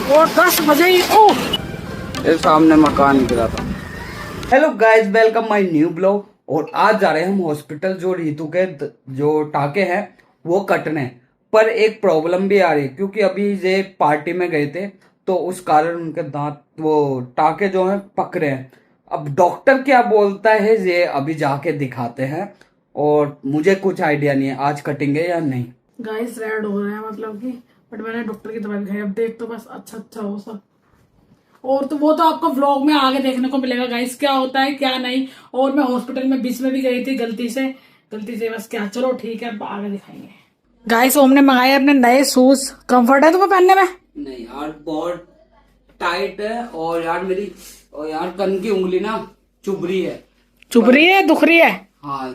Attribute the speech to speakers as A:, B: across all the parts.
A: और 10 बजे ही
B: ये सामने मकान गिरा था। Hello guys, welcome my new blog. और आज जा रहे हैं हम हॉस्पिटल। जो रीतू के जो टाके हैं वो कटने, पर एक प्रॉब्लम भी आ रही है क्योंकि अभी ये पार्टी में गए थे तो उस कारण उनके दांत वो टाके जो हैं पक रहे हैं। अब डॉक्टर क्या बोलता है ये अभी जाके दिखाते हैं और मुझे कुछ आइडिया नहीं है आज कटेंगे या नहीं।
A: गाइस रेड हो रहे हैं मतलब कि, बट मैंने डॉक्टर की दवाई खाई। अब देख तो बस अच्छा हो सब। और तो वो तो आपको व्लॉग में आगे देखने को मिलेगा गाइस, क्या होता है क्या नहीं। और मैं हॉस्पिटल में बीच में भी गई थी गलती से बस। क्या चलो ठीक है, अब आगे दिखाएंगे। गाइस ओम ने मंगाए अपने नए शूज। कंफर्ट है तुम्हें पहनने में?
B: नहीं यार, बहुत टाइट है। और यार कन की उंगली ना चुभ रही है।
A: चुभ रही है, दुख रही है?
B: हाँ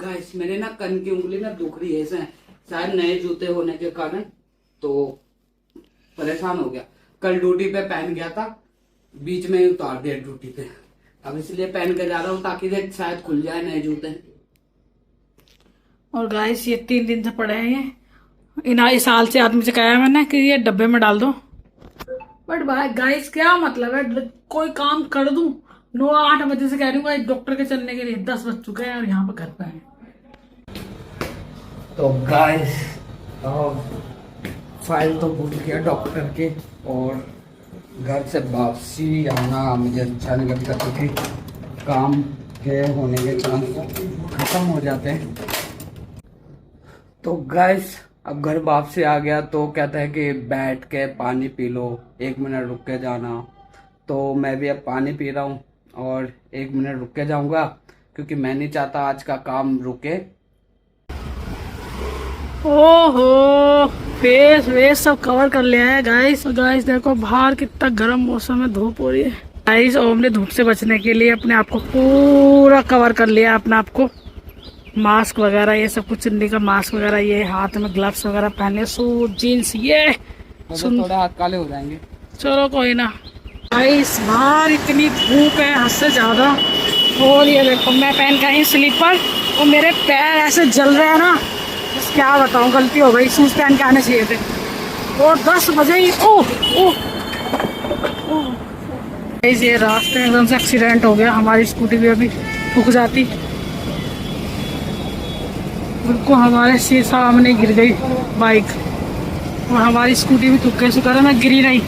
B: गाइस, मेरे ना कन की उंगली ना दुख रही है। ऐसे शायद नए जूते होने के कारण तो परेशान हो गया। कल ड्यूटी पे पहन गया था, बीच में ही उतार दिया ड्यूटी पे। अब इसलिए पहन के जा रहा हूँ ताकि ये शायद खुल जाए नए जूते।
A: और गाइस ये 3 दिन से पड़े हैं ये। इस साल से आदमी से कहा मैंने कि ये डब्बे में डाल दो, बट भाई गाइस क्या मतलब है, कोई काम कर दूं 9-8 बजे से कह रही हूँ डॉक्टर के चलने के लिए। 10 बज चुके हैं और यहाँ पे घर पे हैं।
B: तो गाइस फाइल तो भूल गया डॉक्टर के, और घर से वापसी आना मुझे अच्छा नहीं लगता क्योंकि काम के होने के चांस खत्म हो जाते हैं। तो गाइस अब घर वापसी आ गया तो कहता है कि बैठ के पानी पी लो, 1 मिनट रुक के जाना। तो मैं भी अब पानी पी रहा हूँ और 1 मिनट रुक के जाऊँगा क्योंकि मैं नहीं चाहता आज का काम रुके।
A: ओहो, फेस वेस सब कवर कर लिया है गाइस। गाइस देखो बाहर कितना गर्म मौसम है, धूप हो रही है। गाइस ओम ने धूप से बचने के लिए अपने आप को पूरा कवर कर लिया। अपने आप को मास्क वगैरह ये सब कुछ, चुन्नी का मास्क वगैरह, ये हाथ में ग्लव्स वगैरह पहन लिया, सूट जीन्स ये
B: थोड़े हाथ काले हो जाएंगे।
A: चलो कोई ना। गाइस बाहर इतनी धूप है हद से ज्यादा। और ये देखो मैं पहन के आई स्लीपर और मेरे पैर ऐसे जल रहे हैं ना, बस क्या बताऊं। गलती हो गई, शूज पहन के आने चाहिए थे। और 10 बजे ही ये रास्ते में एकदम से एक्सीडेंट हो गया। हमारी स्कूटी भी अभी रुक जाती, बिल्कुल हमारे से सामने गिर गई बाइक और हमारी स्कूटी भी तुक्के से कर, मैं गिरी नहीं।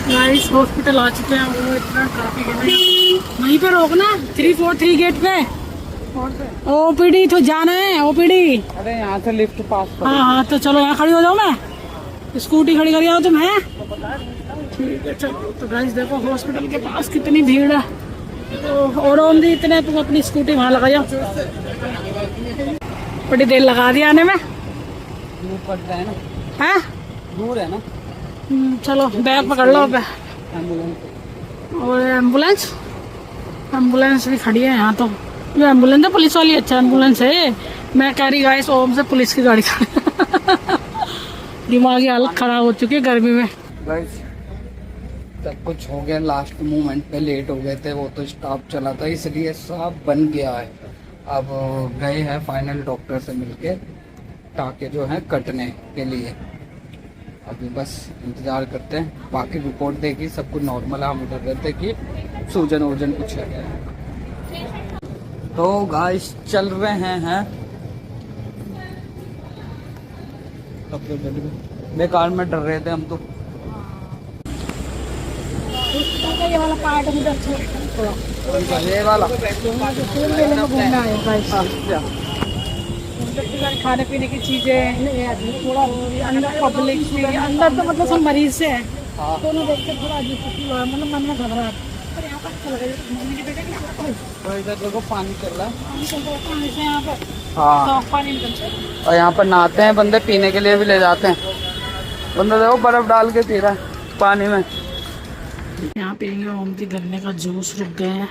A: गाइस हॉस्पिटल आ चुके हैं। वो इतना ट्रैफिक है ना, वहीं पे रोकना 343 गेट पे। ओपीडी तो जाना है, ओपीडी।
B: अरे यहाँ से लिफ्ट पास करो।
A: हाँ तो चलो यहाँ खड़ी हो जाओ, मैं स्कूटी खड़ी करी आओ तुम। है ठीक है चलो। तो गाइस देखो हॉस्पिटल के पास कितनी भीड़ है। तो और ओम दी इतने तुम अपनी स्कूटी वहाँ लगाओ। बड़ी देर लगा दी आने में।
B: दूर पड़ता है ना।
A: है
B: दूर है ना।
A: चलो बैग पकड़ लो।
B: एम्बुलेंस
A: और एम्बुलेंस भी खड़ी है यहाँ। तो जो एम्बुलेंस है पुलिस वाली, अच्छा एम्बुलेंस है। मैं कह रही गाइस ओम से पुलिस की गाड़ी दिमागी हालत खराब हो चुकी है गर्मी में।
B: गाइस सब कुछ हो गया, लास्ट मोमेंट पे लेट हो गए थे। वो तो स्टाफ चला था इसलिए सब बन गया है। अब गए हैं फाइनल डॉक्टर से मिलके टाके जो हैं कटने के लिए। अभी बस इंतज़ार करते हैं, बाकी रिपोर्ट देगी सब कुछ नॉर्मल है। हम उधर रहते कि सूजन वूजन कुछ है। तो गाइस चल रहे हैं तब तो बेकार में डर रहे थे हम तो।
A: ये वाला पार्ट मुझे अच्छा लगता है,
B: ये वाला
A: खाने पीने की चीजें थोड़ा अंदर पब्लिक में अंदर तो मतलब सब मरीज से है। दोनों देख के थोड़ा अजीब मतलब मन में घबराहट। पर यहाँ पर अच्छा लगा
B: इधर देखो पानी चल रहा है।
A: पानी चल रहा है, पानी से यहाँ पर
B: हाँ,
A: साफ पानी निकलता है।
B: और यहाँ पर नहाते हैं बंदे, पीने के लिए भी ले जाते हैं। बंदा देखो बर्फ डाल के पी रहा है पानी में।
A: यहाँ पियेंगे ओम की गन्ने का जूस। रुक गए हैं,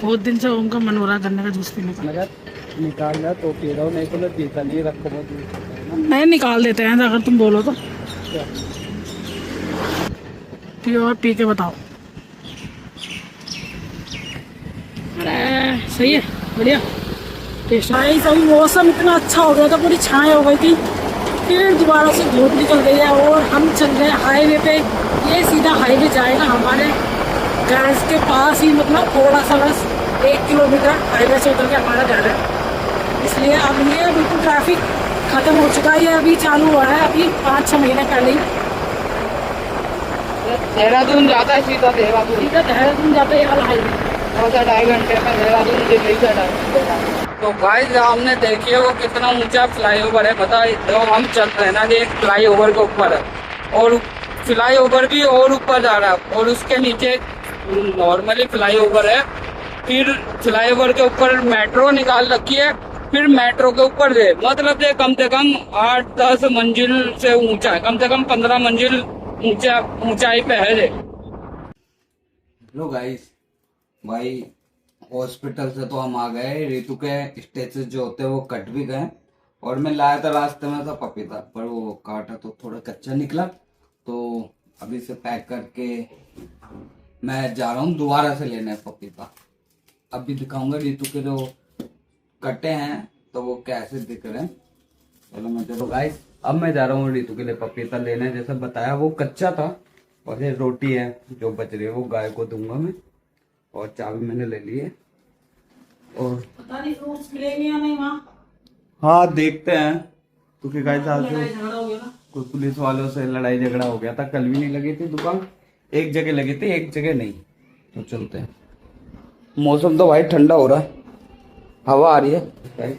A: बहुत दिन से ओम का मन हो रहा है गन्ने का जूस पीने का।
B: मगर निकाल रहा तो पी रहा हूँ, नहीं तो मैं पीता नहीं, रखो।
A: नहीं निकाल देते हैं अगर तुम बोलो तो। पियो और पी के बताओ। अरे सही है, बढ़िया टेस्ट। भाई सभी मौसम इतना अच्छा हो गया था, पूरी छाएं हो गई थी, फिर दोबारा से धूप निकल गई है और हम चल रहे हैं हाईवे पे। ये सीधा हाईवे जाएगा हमारे गैस के पास ही, मतलब थोड़ा सा बस 1 किलोमीटर हाईवे से उतर के हमारा घर है। इसलिए अब ये बिल्कुल ट्रैफिक खत्म हो चुका है, ये अभी चालू हुआ है अभी 5-6 महीने पहले ही।
B: देहरादून जाता है सीधा देहरादून,
A: सीधा देहरादून जाता है ये वाला हाईवे।
B: 2.5 घंटे में देहरादून दिल्ली से। तो गाइस हमने देखिए वो कितना ऊंचा फ्लाईओवर है, पता है। तो हम चल रहे हैं ना, ये एक फ्लाईओवर के ऊपर है और फ्लाईओवर भी और ऊपर जा रहा है और उसके नीचे नॉर्मली फ्लाईओवर है, फिर फ्लाईओवर के ऊपर मेट्रो निकाल रखी है, फिर मेट्रो के ऊपर है, मतलब ये कम से कम 8-10 मंजिल से ऊंचा है, कम से कम 15 मंजिल ऊंचाई पे है। हेलो गाइस, भाई हॉस्पिटल से तो हम आ गए, रितु के स्टेचेस जो होते हैं वो कट भी गए और मैं लाया था रास्ते में था पपीता, पर वो काटा तो थोड़ा कच्चा निकला, तो अभी से पैक करके मैं जा रहा हूँ दोबारा से लेने पपीता। अभी दिखाऊंगा रितु के जो कटे हैं तो वो कैसे दिख रहे हैं। चलो मैं चलो गाइस, अब मैं जा रहा हूँ रितु के लिए पपीता लेने। जैसा बताया वो कच्चा था और ये रोटी है जो बच रही है वो गाय को दूंगा मैं, और चाबी मैंने ले ली है। और
A: पता नहीं फ्रूट्स मिलेंगे या नहीं वहाँ।
B: हाँ देखते हैं, क्योंकि गाइस आज
A: लड़ाई झगड़ा हो गया ना,
B: कुछ पुलिस वालों से लड़ाई झगड़ा हो गया था। कल भी नहीं लगी थी दुकान, एक जगह लगी थी एक जगह नहीं। तो चलते हैं। मौसम तो भाई ठंडा हो रहा है, हवा आ रही है।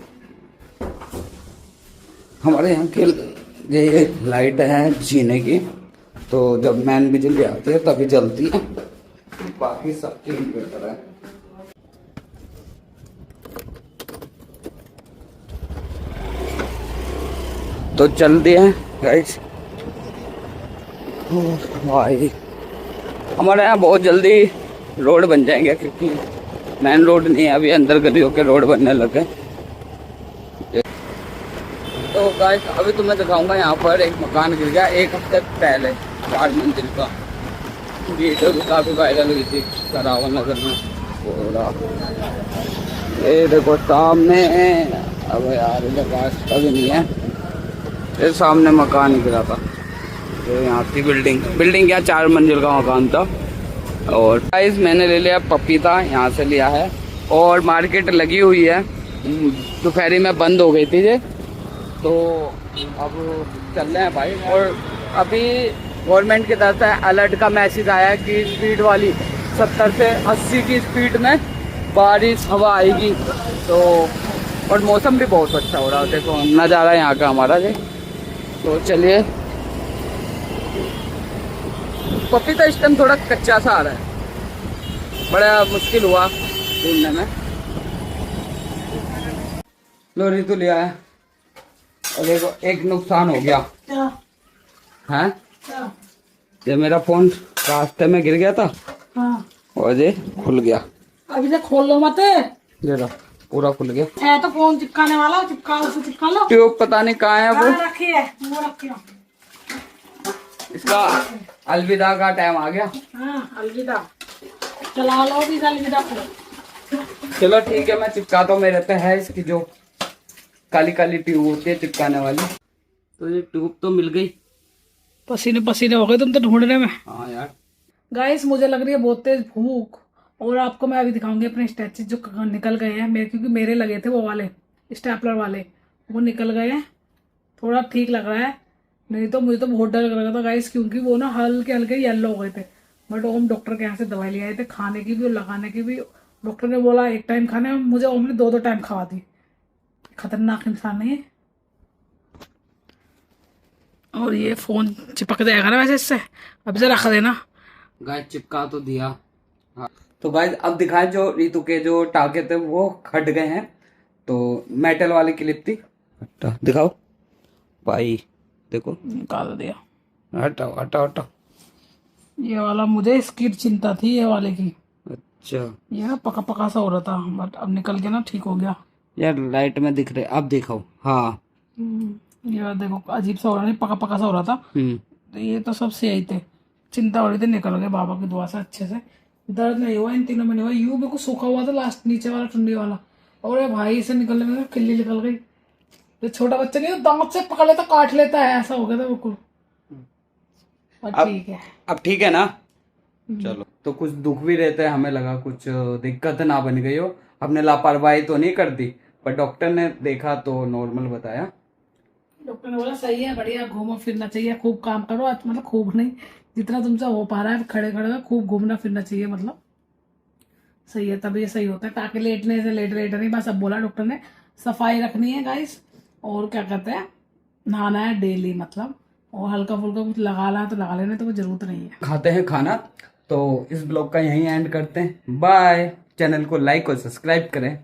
B: हमारे यहाँ की ये लाइट है जीने की, तो जब मैन बिजली आती है तभी जलती है, बाकी सब ठीक बेहतर है। तो चल दिए गाइस। भाई हमारे यहाँ बहुत जल्दी रोड बन जाएंगे, क्योंकि मेन रोड नहीं है अभी, अंदर गलियों के रोड बनने लगे। तो गाइस अभी तो मैं दिखाऊंगा, यहाँ पर एक मकान गिर गया 1 हफ्ते पहले, 4 मंजिल का। वीडियो भी काफी वायरल हुई थी करावल नगर में पूरा। ये देखो सामने, अब यार रास्ता भी नहीं है, ये सामने मकान गिरा था। तो यहाँ की बिल्डिंग क्या 4 मंजिल का मकान था। और गाइस मैंने ले लिया पपीता, यहाँ से लिया है, और मार्केट लगी हुई है, दोपहरी में बंद हो गई थी ये, तो अब चल रहे हैं भाई। और अभी गवर्नमेंट की तरफ से अलर्ट का मैसेज आया है कि स्पीड वाली 70 से 80 की स्पीड में बारिश हवा आएगी। तो और मौसम भी बहुत अच्छा हो रहा है, देखो नज़ारा यहाँ का हमारा ये। तो चलिए, पपीता इस टाइम थोड़ा कच्चा सा आ रहा है, बड़ा मुश्किल हुआ ढूंढने में। लो रितु लिया है, और देखो एक नुकसान हो गया।
A: क्या
B: है
A: क्या?
B: ये मेरा फोन रास्ते में गिर गया था,
A: हाँ
B: और ये खुल गया।
A: अभी से खोल लो मत,
B: ये रहा पूरा खुल गया।
A: है तो फोन चिपकाने वाला, चिपका उसे चिपका लो।
B: ट्यूब पता नहीं कहाँ है वो
A: रखी है, वो रखी है।
B: इसका अलविदा का टाइम आ गया।
A: हाँ अलविदा, चला लो भी अलविदा करो।
B: चलो ठीक है, मैं चिपकाता हूँ। मेरे पे है इसकी जो काली काली ट्यूब होती है चिपकाने वाली। तो ये ट्यूब तो मिल गई।
A: पसीने पसीने हो गए तुम तो ढूंढने में।
B: हाँ यार
A: गाइस मुझे लग रही है बहुत तेज भूख, और आपको मैं अभी दिखाऊंगी अपने स्टैचेस जो निकल गए हैं मेरे, क्योंकि मेरे लगे थे वो वाले स्टेपलर वाले, वो निकल गए हैं। थोड़ा ठीक लग रहा है, नहीं तो मुझे तो बहुत डर लग रहा था गाइस, क्योंकि वो ना हल्के हल्के येलो हो गए थे। बट हम डॉक्टर के यहाँ से दवाई ले आए थे, खाने की भी और लगाने की भी। डॉक्टर ने बोला 1 टाइम खाने, मुझे हमने 2-2 टाइम खवा दी। खतरनाक इंसान नहीं है। और ये फोन चिपक जाएगा ना वैसे इससे, अब से रख देना।
B: गाइस चिपका तो दिया। हाँ तो गाइस अब दिखाए, जो रितु के जो टाके थे वो हट गए हैं। तो मेटल वाली क्लिप थी, दिखाओ भाई, देखो
A: निकाल दिया।
B: हटाओ हटाओ हटाओ।
A: ये वाला मुझे इसकी चिंता थी, ये वाले की।
B: अच्छा
A: ये ना पका पका सा हो रहा था, बट अब निकल के ना ठीक हो गया।
B: यार लाइट में दिख रहे, अब दिखाओ। हाँ
A: ये बात देखो अजीब सा हो रहा, नहीं पका पका सा हो रहा था, तो ये तो सब सही थे। चिंता हो रही थी, निकल गए बाबा की दुआ से अच्छे से। दर्द नहीं हुआ, इन तीनों में नहीं हुआ। यूं बिल्कुल सूखा हुआ था लास्ट नीचे वाला टुंडी वाला, और ये भाई इसे निकलने में खिल्ली निकल गई। जो छोटा बच्चा नहीं दांत से पकड़ लेता काट लेता है, ऐसा हो गया था बिल्कुल। और ठीक है,
B: अब ठीक है ना। चलो, तो कुछ दुख भी रहता है, हमें लगा कुछ दिक्कत ना बन गई हो, हमने लापरवाही तो नहीं कर दी, पर डॉक्टर ने देखा तो नॉर्मल बताया।
A: डॉक्टर ने बोला सही है, बढ़िया, घूमो फिरना चाहिए, खूब काम करो आज, मतलब खूब नहीं, जितना तुमसे हो पा रहा है खड़े खड़े में खूब घूमना फिरना चाहिए, मतलब सही है, तभी ये सही होता है। ताकि लेटने से लेट नहीं, बस अब बोला डॉक्टर ने सफाई रखनी है गाइस, और क्या कहते हैं, नहाना है डेली मतलब, और हल्का फुल्का कुछ लगा ला तो लगा लेना, तो कोई जरूरत नहीं है।
B: खाते हैं खाना, तो इस ब्लॉग का यहीं एंड करते हैं। बाय। चैनल को लाइक और सब्सक्राइब करें।